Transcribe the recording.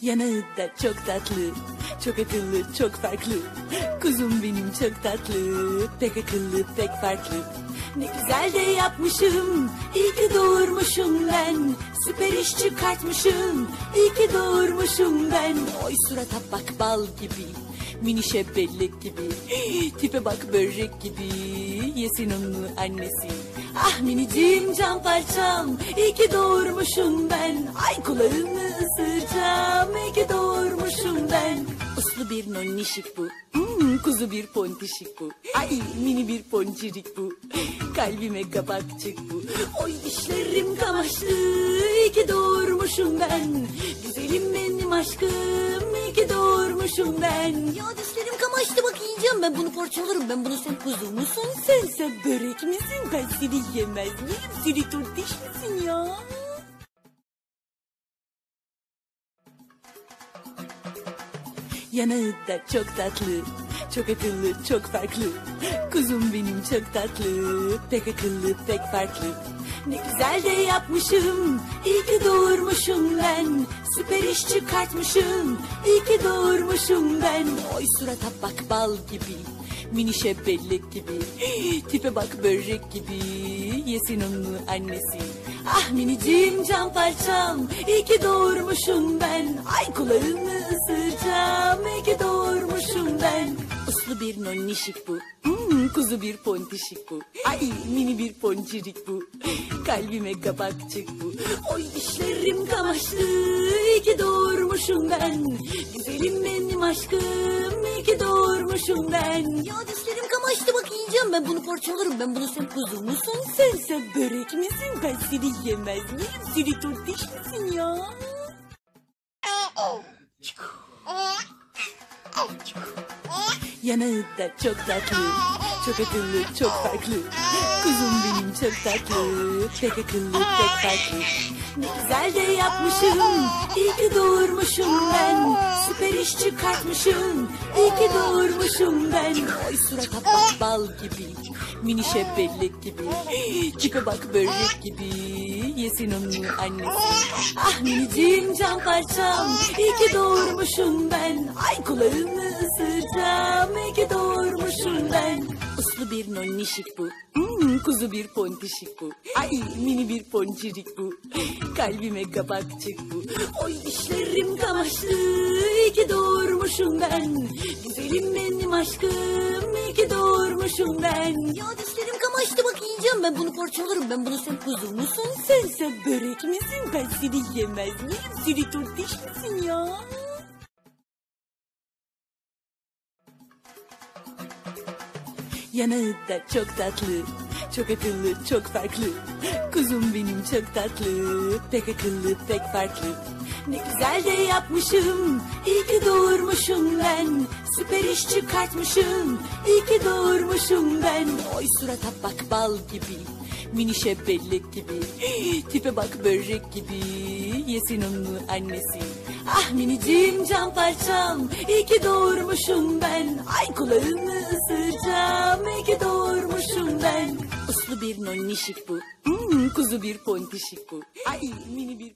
Yanağı da çok tatlı, çok akıllı, çok farklı. Kuzum benim çok tatlı, pek akıllı, pek farklı. Ne güzel de yapmışım, iyi ki doğurmuşum ben. Süper iş çıkartmışım, iyi ki doğurmuşum ben. Oy surata bak bal gibi, minişe bellek gibi. Tipe bak börek gibi, yesin onu annesi. Ah minicim can parçam, iyi ki doğurmuşum ben. Ay kulağını ısıracağım, iyi ki doğurmuşum ben. Uslu bir nonnişik bu, kuzu bir pontişik bu. Ay mini bir ponçirik bu, kalbime kabakçık bu. Oy dişlerim kamaştı, iyi ki doğurmuşum ben. Güzelim benim aşkım, iyi ki doğurmuşum ben. Ya dişlerim kamaştı, bak yiyeceğim ben bunu, parçalarım ben bunu. Sen kuzu musun? Sen börek misin? Ben seni yemez miyim? Seni turdiş misin ya? Yanağı da çok tatlı, çok akıllı, çok farklı. Kuzum benim çok tatlı, pek akıllı, pek farklı. Ne güzel de yapmışım, iyi ki doğurmuşum ben. Süper iş çıkartmışım, iyi ki doğurmuşum ben. Oy surata bak bal gibi, minişe bellek gibi. Tipe bak börek gibi, yesin onu annesi. Ah minicim can parçam, iyi ki doğurmuşum ben. Ay kulağını ısıracağım, iyi ki doğurmuşum ben. Uslu bir nonnişik bu, kuzu bir pontişik bu. Ay mini bir ponçirik bu, kalbime kabakçık bu. Oy dişlerim kamaştı, iyi ki doğurmuşum ben. Güzelim benim aşkım, iyi ki doğurmuşum ben. Ya dişlerim kamaştı, bak yiyeceğim ben bunu, parçalarım ben bunu. Sen kuzu musun? Sen börek misin? Ben seni yemez miyim? Seni turdiş misin ya? Yanağı da çok tatlı, çok akıllı, çok farklı. Kuzum benim çok tatlı, pek akıllı, pek farklı. Ne güzel de yapmışım, iyi ki doğurmuşum ben. Süper iş çıkartmışım, iyi ki doğurmuşum ben. Oy surata bak bal gibi, minişe bellek gibi. Tipe bak börek gibi, yesin onu annesi. Ah minicim can parçam, iyi ki doğurmuşum ben. Ay kulağını ısıracağım, iyi ki doğurmuşum ben. Uslu bir nonnişik bu, kuzu bir pontişik bu. Ay mini bir ponçirik bu, kalbime kabakçık bu. Oy dişlerim kamaştı, iyi ki doğurmuşum ben. Güzelim benim aşkım, iyi ki doğurmuşum ben. Ya dişlerim kamaştı, bak yiyeceğim ben bunu, parçalarım ben bunu. Sen kuzu musun? Sen börek misin? Ben seni yemez miyim? Seni turdiş misin ya? Yanağı da çok tatlı, çok akıllı, çok farklı. Kuzum benim çok tatlı, pek akıllı, pek farklı. Ne güzel de yapmışım, iyi ki doğurmuşum ben. Süper iş çıkartmışım, iyi ki doğurmuşum ben. Oy surata bak bal gibi, minişe bellek gibi. Tipe bak börek gibi, yesin onu annesi. Ah minicim can parçam, iyi ki doğurmuşum ben. Ay kulağını ısıracağım, iyi ki doğurmuşum ben. Uslu bir nonnişik bu, kuzu bir pontişik bu. Ay mini bir